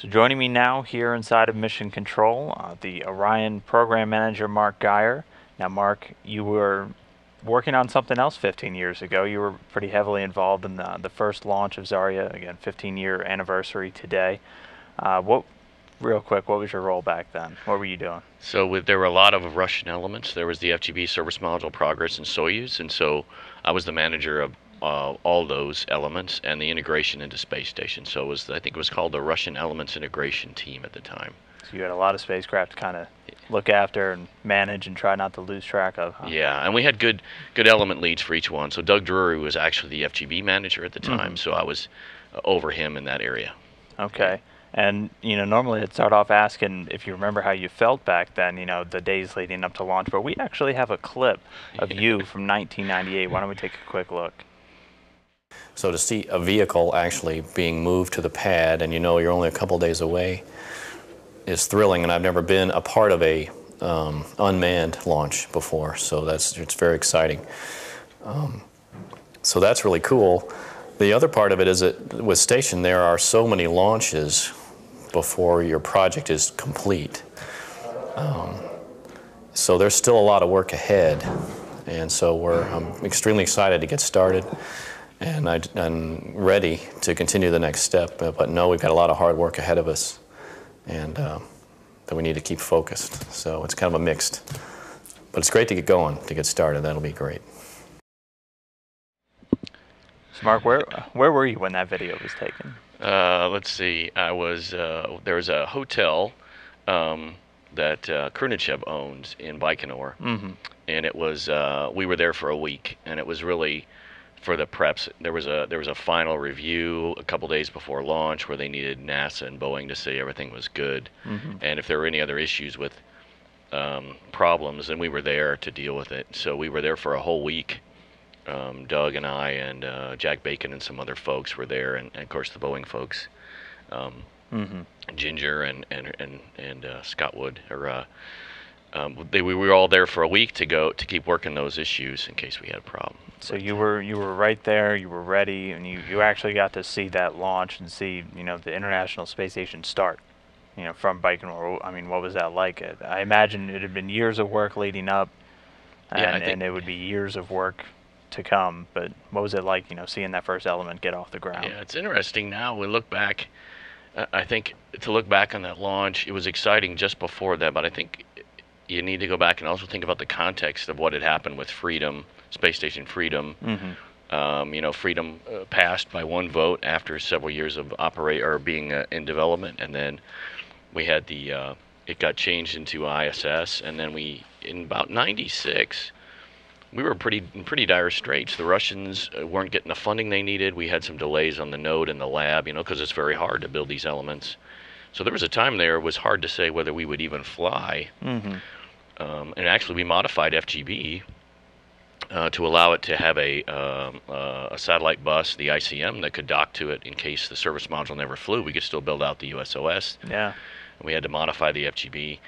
So joining me now here inside of Mission Control, the Orion Program Manager, Mark Geyer. Now, Mark, you were working on something else 15 years ago. You were pretty heavily involved in the first launch of Zarya, again, 15-year anniversary today. Real quick, what was your role back then? What were you doing? So there were a lot of Russian elements. There was the FGB Service Module Progress and Soyuz, and so I was the manager of all those elements and the integration into space station. So I think it was called the Russian Elements Integration Team at the time. So you had a lot of spacecraft to kind of look after and manage and try not to lose track of, huh? Yeah, and we had good element leads for each one. So Doug Drury was actually the FGB manager at the time, so I was over him in that area. Okay. And, normally I'd start off asking if you remember how you felt back then, the days leading up to launch, but we actually have a clip of you from 1998. Why don't we take a quick look? So to see a vehicle actually being moved to the pad and you're only a couple days away is thrilling, and I've never been a part of a unmanned launch before, so it's very exciting. So that's really cool. The other part of it is that with Station there are so many launches before your project is complete. So there's still a lot of work ahead, and so I'm extremely excited to get started, and I'm ready to continue the next step, but no, we've got a lot of hard work ahead of us, and that we need to keep focused. So it's kind of a mixed, but it's great to get going, to get started. That'll be great. So Mark, where were you when that video was taken? Let's see. I was there was a hotel that Kurnichev owns in Baikonur, and it was we were there for a week, and it was really for the preps. There was a final review a couple days before launch where they needed NASA and Boeing to say everything was good, and if there were any other issues with problems, then we were there to deal with it. So we were there for a whole week. Doug and I and Jack Bacon and some other folks were there, and of course the Boeing folks, Ginger and Scott Wood. We were all there for a week to keep working those issues in case we had a problem. So you were right there, you were ready, and you actually got to see that launch and see the International Space Station start, from Baikonur. I mean, what was that like? I imagine it had been years of work leading up, and it would be years of work to come, but what was it like, seeing that first element get off the ground? Yeah, it's interesting now. We look back, I think to look back on that launch, it was exciting just before that, but I think you need to go back and also think about the context of what had happened with Freedom, Space Station Freedom. Freedom passed by one vote after several years of being in development, and then we had it got changed into ISS, and then in about 96, we were in pretty dire straits. The Russians weren't getting the funding they needed. We had some delays on the node and the lab, because it's very hard to build these elements. So there was a time there it was hard to say whether we would even fly. And actually, we modified FGB to allow it to have a satellite bus, the ICM, that could dock to it in case the service module never flew. We could still build out the USOS. Yeah. And we had to modify the FGB.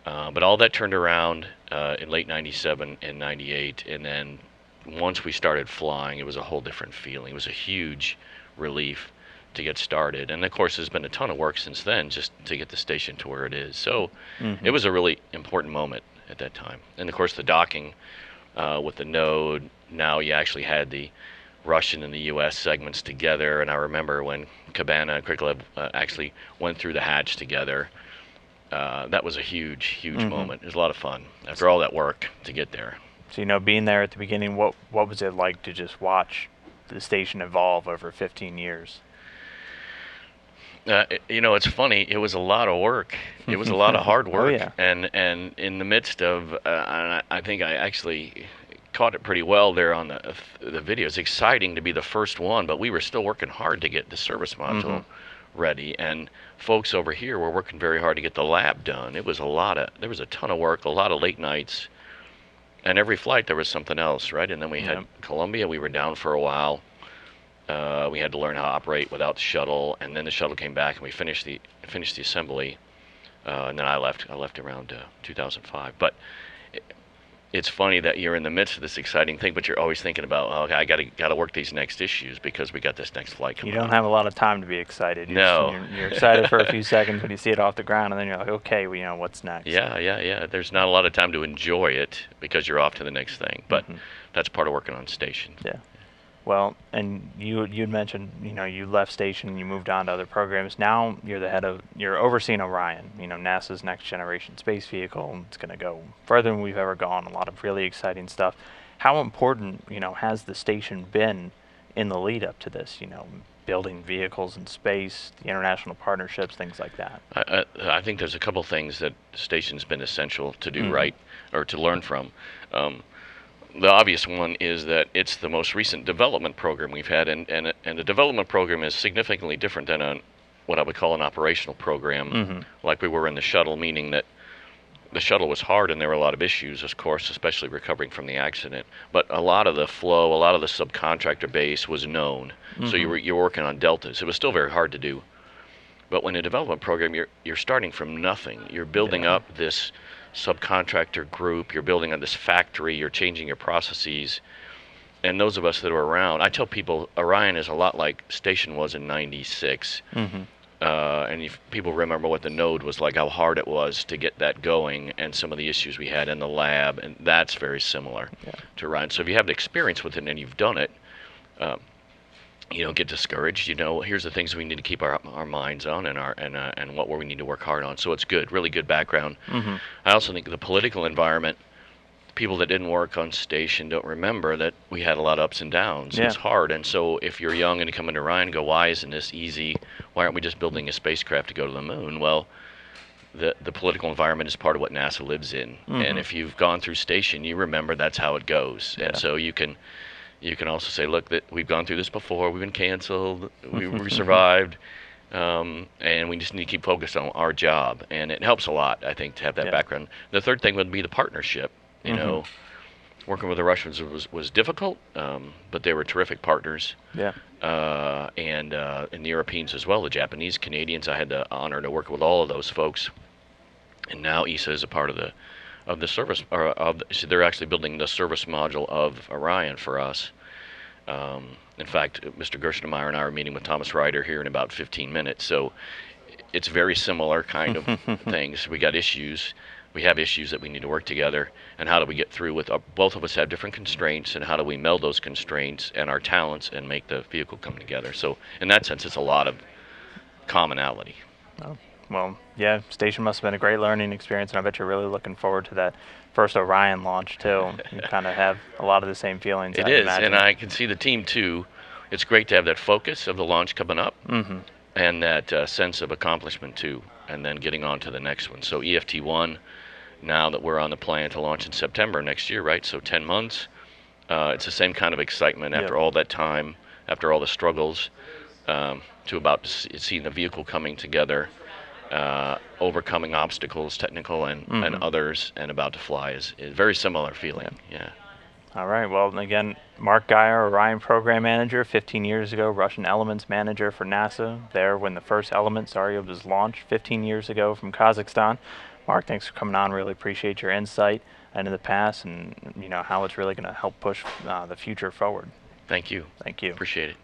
But all that turned around in late 97 and 98, and then once we started flying, it was a whole different feeling. It was a huge relief to get started, and of course there's been a ton of work since then just to get the station to where it is. So it was a really important moment at that time. And of course the docking with the node, now you actually had the Russian and the US segments together, and I remember when Cabana and Krikalev actually went through the hatch together. That was a huge moment. It was a lot of fun after all that work to get there. So, being there at the beginning, what was it like to just watch the station evolve over 15 years? It's funny. It was a lot of work. It was a lot of hard work. Oh, yeah. And in the midst of, I think I actually caught it pretty well there on the video. It's exciting to be the first one, but we were still working hard to get the service module ready, and folks over here were working very hard to get the lab done. There was a ton of work, a lot of late nights, and every flight there was something else, right? And then we had Columbia. We were down for a while. We had to learn how to operate without the shuttle, and then the shuttle came back, and we finished the assembly, and then I left around 2005. But it's funny that you're in the midst of this exciting thing, but you're always thinking about, oh, okay, I gotta work these next issues because we got this next flight You coming don't up. have a lot of time to be excited. No. You're excited for a few seconds when you see it off the ground, and then you're like, okay, we know what's next. Yeah. There's not a lot of time to enjoy it because you're off to the next thing, but Mhm. that's part of working on station. Yeah. Well, and you'd mentioned, you left station, you moved on to other programs. Now you're overseeing Orion, NASA's next generation space vehicle. It's going to go further than we've ever gone. A lot of really exciting stuff. How important, has the station been in the lead up to this? Building vehicles in space, the international partnerships, things like that. I think there's a couple things that the station's been essential to do right, or to learn from. The obvious one is that it's the most recent development program we've had, and a development program is significantly different than what I would call an operational program, like we were in the shuttle, meaning that the shuttle was hard and there were a lot of issues, of course, especially recovering from the accident. But a lot of the flow, a lot of the subcontractor base was known, so you're working on deltas. It was still very hard to do, but when a development program, you're starting from nothing. You're building up this subcontractor group, you're building on this factory, you're changing your processes. And those of us that are around, I tell people Orion is a lot like Station was in '96. And if people remember what the node was like, how hard it was to get that going, and some of the issues we had in the lab, and that's very similar to Orion. So if you have the experience with it and you've done it, you don't get discouraged. Here's the things we need to keep our minds on, and what we need to work hard on. So it's good, really good background. I also think the political environment, people that didn't work on station don't remember that we had a lot of ups and downs. Yeah. It's hard, and so if you're young and you come into Orion and go, why isn't this easy? Why aren't we just building a spacecraft to go to the moon? Well, the political environment is part of what NASA lives in, and if you've gone through station, you remember that's how it goes. And so you can also say, look, that we've gone through this before, we've been canceled, we survived, and we just need to keep focused on our job. And it helps a lot, I think, to have that background. The third thing would be the partnership. Working with the Russians was difficult, but they were terrific partners. Yeah. And the Europeans as well, the Japanese, Canadians. I had the honor to work with all of those folks. And now ESA is a part of the service, so they're actually building the service module of Orion for us. In fact, Mr. Gerstenmaier and I are meeting with Thomas Ryder here in about 15 minutes. So it's very similar kind of things. We got issues. We have issues that we need to work together, and how do we get through with both of us have different constraints, and how do we meld those constraints and our talents and make the vehicle come together. So in that sense, it's a lot of commonality. Oh, well, yeah, station must have been a great learning experience, and I bet you're really looking forward to that first Orion launch too. You kind of have a lot of the same feelings. It is, and I can see the team too. It's great to have that focus of the launch coming up, and that sense of accomplishment too, and then getting on to the next one. So EFT1, now that we're on the plan to launch in September next year, right? So 10 months. It's the same kind of excitement after all that time, after all the struggles, to about seeing the vehicle coming together, overcoming obstacles, technical and others, and about to fly is a very similar feeling. Yeah. All right. Well, again, Mark Geyer, Orion Program Manager, 15 years ago, Russian Elements Manager for NASA, there when the first element, Zarya, was launched 15 years ago from Kazakhstan. Mark, thanks for coming on. Really appreciate your insight into the past and how it's really going to help push the future forward. Thank you. Thank you. Appreciate it.